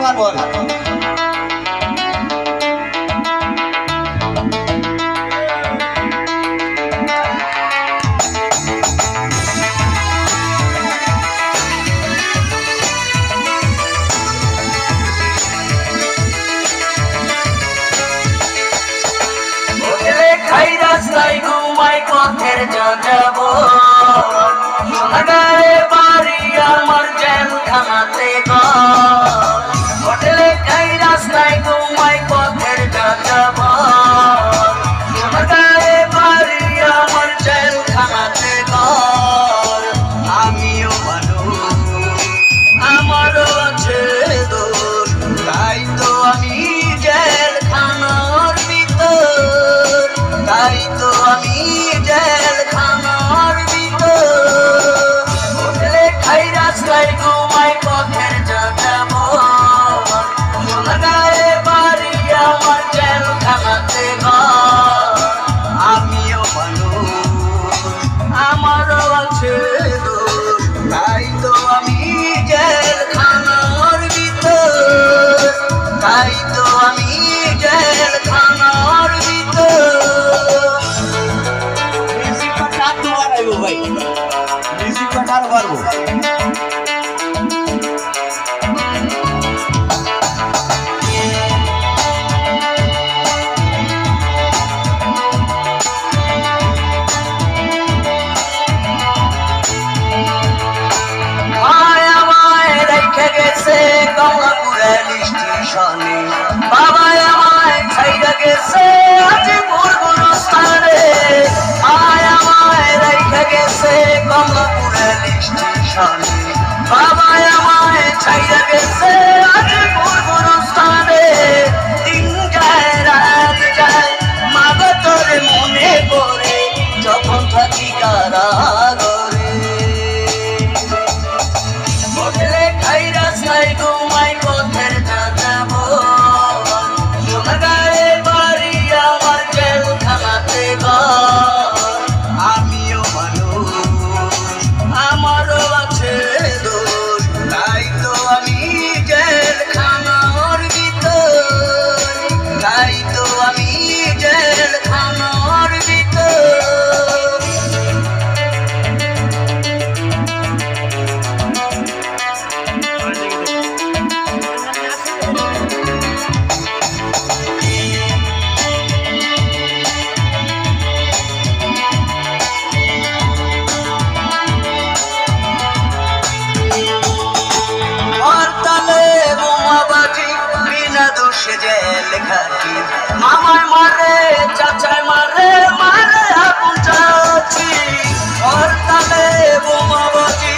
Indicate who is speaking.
Speaker 1: পারবো না।
Speaker 2: খাই রাস্তায় ঘুমাই পথের যাবো সোনাগাঁয়ে বাড়ি আমার জেলখানাতে হোটেলে খাই রাস্তায় ঘুমাই পথের যাবো সোনাগাঁয়ে বাড়ি আমার জেলখানাতে আমিও মানুষ আমারও আছে দোষ তাই তো আমি জেলখানার ভিতর তাই তো আমি জেলখানার ভিতর হোটেলে খাই রাস্তায় ঘুমাই পথের যাবো সোনাগাঁয়ে বাড়ি আমার জেলখানাতে আমিও মানুষ আমারও আছে দোষ তাই তো আমি জেলখানার ভিতর তাই তো আমি জেলখানার ভিতর
Speaker 1: ভাই মিউজিক পাঠাতে পারবো।
Speaker 2: কমলাপুরের স্টেশনে বাবা আমায় ছাইড়া গেছে আজিপুর গুরুস্থানে আমায় রেখে গেছে কমলাপুরের স্টেশনে বাবা আমায় ছাইড়া গেছে আজিপুর গুরুস্থানে দিন যায় রাত যায় মাগো তোরে মনে পড়ে যখন থাকি কারাগারে হোটেলে খাই রাস্তায় ঘুমাই পথের যাবো সোনাগাঁয়ে বাড়ি আমার জেলখানাতে আমিও মানুষ আমারও আছে দোষ তাই তো আমি জেলখানার ভিতর তাই তো আমি জেলখানার ভিতর দোষে জেল খাটি মামায় মারে চাচায় মারে মারে আপন চাচি হরতালে বোমাবাজি